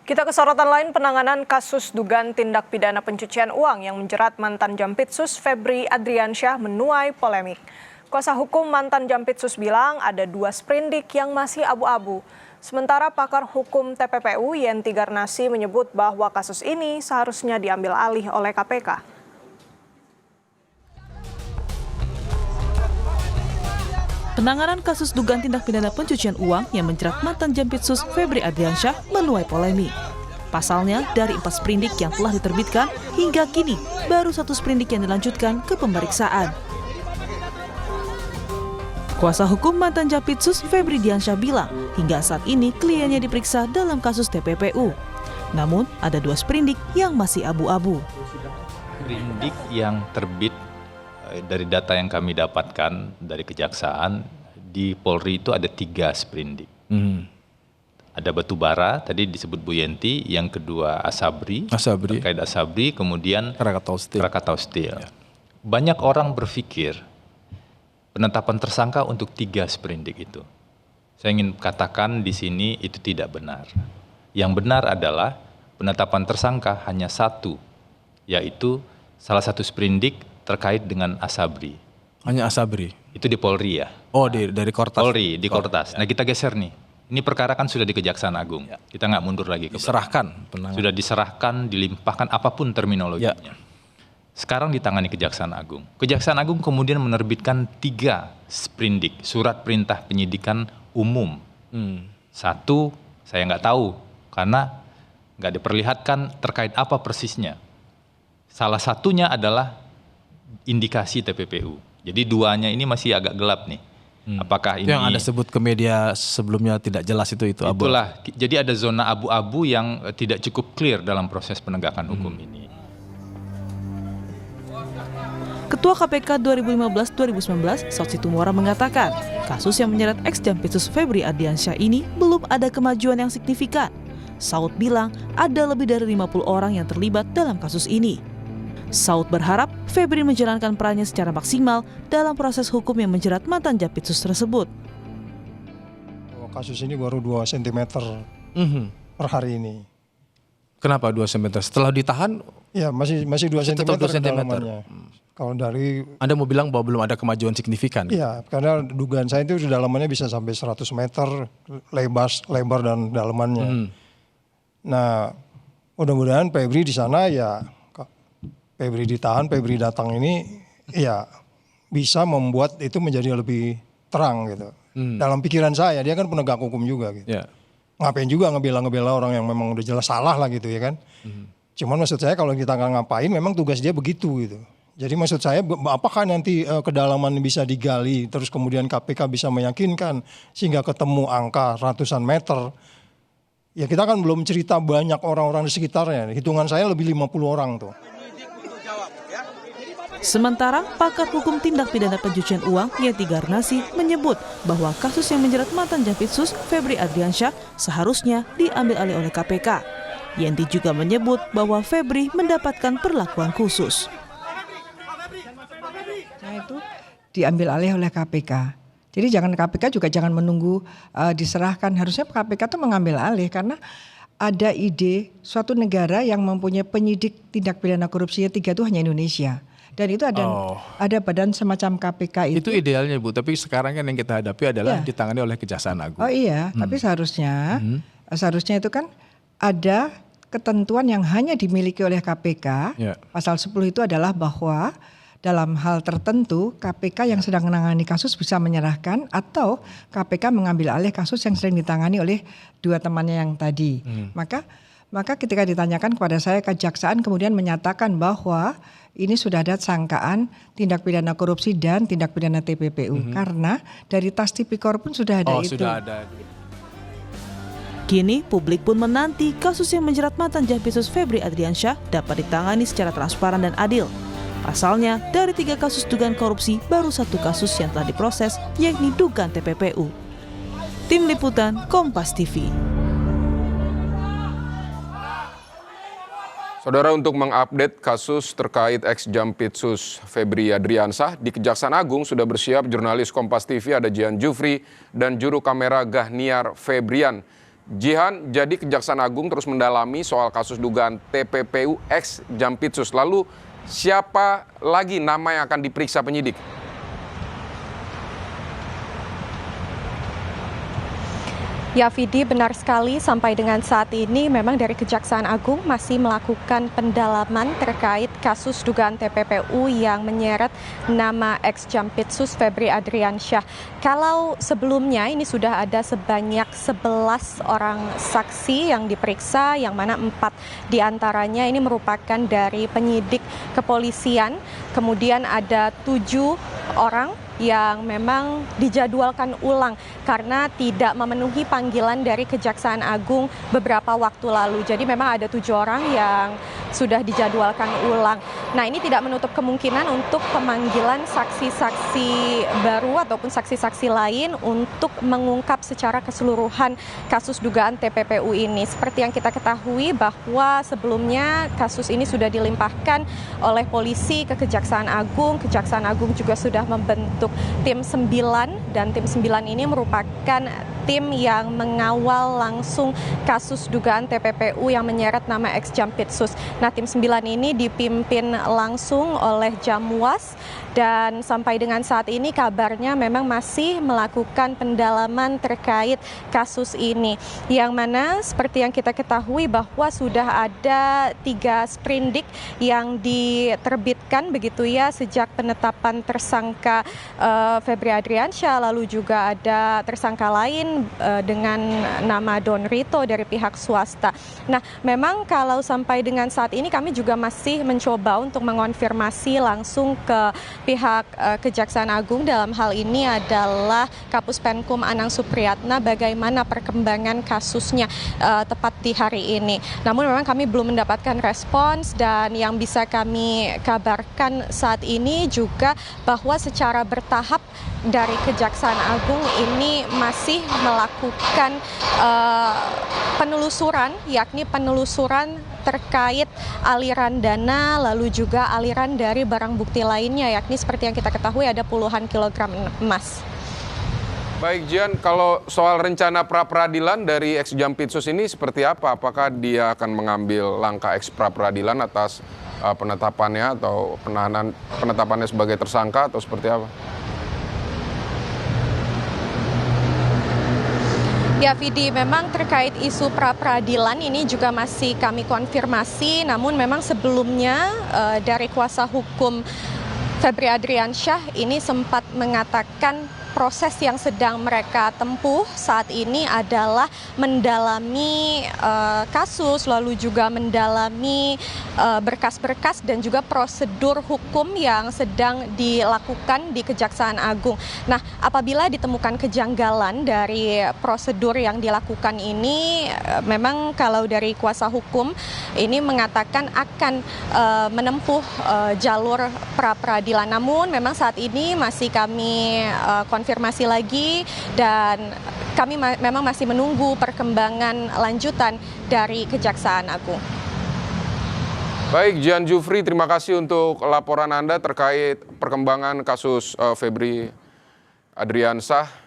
Kita ke sorotan lain, penanganan kasus dugaan tindak pidana pencucian uang yang menjerat mantan Jampitsus Febri Adriansyah menuai polemik. Kuasa hukum mantan Jampitsus bilang ada 2 sprindik yang masih abu-abu. Sementara pakar hukum TPPU Yenti Garnasi menyebut bahwa kasus ini seharusnya diambil alih oleh KPK. Penanganan kasus dugaan tindak pidana pencucian uang yang menjerat mantan Jampitsus Febri Adriansyah menuai polemik. Pasalnya, dari 4 sprindik yang telah diterbitkan, hingga kini baru 1 sprindik yang dilanjutkan ke pemeriksaan. Kuasa hukum mantan Jampitsus Febri Adriansyah bilang, hingga saat ini kliennya diperiksa dalam kasus TPPU. Namun, ada 2 sprindik yang masih abu-abu. Sprindik yang terbit dari data yang kami dapatkan dari kejaksaan, di Polri itu ada 3 sprindik. Ada batubara, tadi disebut Bu Yenti, yang kedua Asabri. Terkait Asabri, kemudian Krakatau Steel. Ya. Banyak orang berpikir penetapan tersangka untuk 3 sprindik itu. Saya ingin katakan di sini itu tidak benar. Yang benar adalah penetapan tersangka hanya 1, yaitu salah satu sprindik terkait dengan Asabri. Hanya Asabri? Itu di Polri ya. Oh, dari Kortas? Polri, di Kortas. Nah, kita geser nih. Ini perkara kan sudah di Kejaksaan Agung. Ya. Kita nggak mundur lagi ke diserahkan. Sudah diserahkan, dilimpahkan, apapun terminologinya. Ya. Sekarang ditangani Kejaksaan Agung. Kejaksaan Agung kemudian menerbitkan 3 sprindik, surat perintah penyidikan umum. 1, saya nggak tahu, karena nggak diperlihatkan terkait apa persisnya. Salah satunya adalah indikasi TPPU. Jadi 2-nya ini masih agak gelap nih. Apakah ini yang Anda sebut ke media sebelumnya tidak jelas itu abu? Itulah. Jadi ada zona abu-abu yang tidak cukup clear dalam proses penegakan hukum ini. Ketua KPK 2015-2019, Saud Situmorang mengatakan, kasus yang menyeret ex-Jampitsus Febri Adriansyah ini belum ada kemajuan yang signifikan. Saud bilang ada lebih dari 50 orang yang terlibat dalam kasus ini. Saud berharap Febri menjalankan perannya secara maksimal dalam proses hukum yang menjerat mantan Jampitsus tersebut. Kasus ini baru 2 cm per hari ini. Kenapa 2 cm? Setelah ditahan? Ya masih 2 cm kedalamannya. Kalau dari Anda mau bilang bahwa belum ada kemajuan signifikan? Iya, karena dugaan saya itu dalamannya bisa sampai 100 meter lebar dan dalamannya. Nah, mudah-mudahan Febri di sana ya, Febri ditahan, Febri datang ini ya bisa membuat itu menjadi lebih terang gitu. Dalam pikiran saya, dia kan penegak hukum juga gitu. Yeah. Ngapain juga ngebela orang yang memang udah jelas salah lah gitu ya kan. Cuman maksud saya kalau kita nggak ngapain memang tugas dia begitu gitu. Jadi maksud saya apakah nanti kedalaman bisa digali terus kemudian KPK bisa meyakinkan sehingga ketemu angka ratusan meter. Ya kita kan belum cerita banyak orang-orang di sekitarnya. Hitungan saya lebih 50 orang tuh. Sementara pakar hukum tindak pidana pencucian uang Yenti Garnasi menyebut bahwa kasus yang menjerat mantan Jampitsus Febri Adriansyah seharusnya diambil alih oleh KPK. Yenti juga menyebut bahwa Febri mendapatkan perlakuan khusus. Itu diambil alih oleh KPK. Jadi KPK juga jangan menunggu diserahkan. Harusnya KPK itu mengambil alih karena ada ide suatu negara yang mempunyai penyidik tindak pidana korupsinya 3 itu hanya Indonesia. Dan itu ada badan semacam KPK itu. Itu idealnya Bu, tapi sekarang kan yang kita hadapi adalah ditangani oleh Kejaksaan Agung. Oh iya, tapi seharusnya itu kan ada ketentuan yang hanya dimiliki oleh KPK. Pasal 10 itu adalah bahwa dalam hal tertentu KPK yang sedang menangani kasus bisa menyerahkan atau KPK mengambil alih kasus yang sedang ditangani oleh 2 temannya yang tadi. Maka ketika ditanyakan kepada saya, Kejaksaan kemudian menyatakan bahwa ini sudah ada sangkaan tindak pidana korupsi dan tindak pidana TPPU karena dari tas tipikor pun sudah ada itu. Sudah ada. Kini publik pun menanti kasus yang menjerat mantan Jampitsus Febri Adriansyah dapat ditangani secara transparan dan adil. Pasalnya, dari 3 kasus dugaan korupsi, baru 1 kasus yang telah diproses, yakni dugaan TPPU. Tim Liputan Kompas TV. Saudara, untuk mengupdate kasus terkait ex-Jampitsus Febri Adriansyah, di Kejaksaan Agung sudah bersiap jurnalis Kompas TV ada Jian Jufri dan juru kamera Gahniar Febrian. Jihan, jadi Kejaksaan Agung terus mendalami soal kasus dugaan TPPU ex Jampitsus. Lalu siapa lagi nama yang akan diperiksa penyidik? Ya Vidi, benar sekali sampai dengan saat ini memang dari Kejaksaan Agung masih melakukan pendalaman terkait kasus dugaan TPPU yang menyeret nama ex-Jampitsus Febri Adriansyah. Kalau sebelumnya ini sudah ada sebanyak 11 orang saksi yang diperiksa, yang mana 4 diantaranya ini merupakan dari penyidik kepolisian, kemudian ada 7 orang yang memang dijadwalkan ulang karena tidak memenuhi panggilan dari Kejaksaan Agung beberapa waktu lalu. Jadi memang ada 7 orang yang sudah dijadwalkan ulang. Nah, ini tidak menutup kemungkinan untuk pemanggilan saksi-saksi baru ataupun saksi-saksi lain untuk mengungkap secara keseluruhan kasus dugaan TPPU ini. Seperti yang kita ketahui bahwa sebelumnya kasus ini sudah dilimpahkan oleh polisi ke Kejaksaan Agung. Kejaksaan Agung juga sudah membentuk tim 9 dan tim 9 ini merupakan tim yang mengawal langsung kasus dugaan TPPU yang menyeret nama ex-Jampitsus. Nah, tim 9 ini dipimpin langsung oleh Jamwas dan sampai dengan saat ini kabarnya memang masih melakukan pendalaman terkait kasus ini. Yang mana seperti yang kita ketahui bahwa sudah ada 3 sprindik yang diterbitkan begitu ya sejak penetapan tersangka Febri Adriansyah, lalu juga ada tersangka lain dengan nama Don Rito dari pihak swasta. Nah, memang kalau sampai dengan saat ini kami juga masih mencoba untuk mengonfirmasi langsung ke pihak Kejaksaan Agung, dalam hal ini adalah Kapus Penkum Anang Supriyatna, bagaimana perkembangan kasusnya tepat di hari ini. Namun memang kami belum mendapatkan respons dan yang bisa kami kabarkan saat ini juga bahwa secara bertahap dari Kejaksaan Agung ini masih melakukan penelusuran, yakni penelusuran terkait aliran dana, lalu juga aliran dari barang bukti lainnya, yakni seperti yang kita ketahui ada puluhan kilogram emas. Baik Jihan, kalau soal rencana pra-peradilan dari ex-Jampitsus ini seperti apa? Apakah dia akan mengambil langkah ex pra-peradilan atas penetapannya atau penetapannya sebagai tersangka atau seperti apa? Ya Vidi, memang terkait isu pra-peradilan ini juga masih kami konfirmasi, namun memang sebelumnya dari kuasa hukum Febri Adriansyah ini sempat mengatakan proses yang sedang mereka tempuh saat ini adalah mendalami kasus, lalu juga mendalami berkas-berkas dan juga prosedur hukum yang sedang dilakukan di Kejaksaan Agung. Nah, apabila ditemukan kejanggalan dari prosedur yang dilakukan ini, memang kalau dari kuasa hukum ini mengatakan akan menempuh jalur pra-peradilan. Namun memang saat ini masih kami konfirmasi lagi dan kami memang masih menunggu perkembangan lanjutan dari Kejaksaan Agung. Baik, Jihan Jufri, terima kasih untuk laporan Anda terkait perkembangan kasus Febri Adriansyah.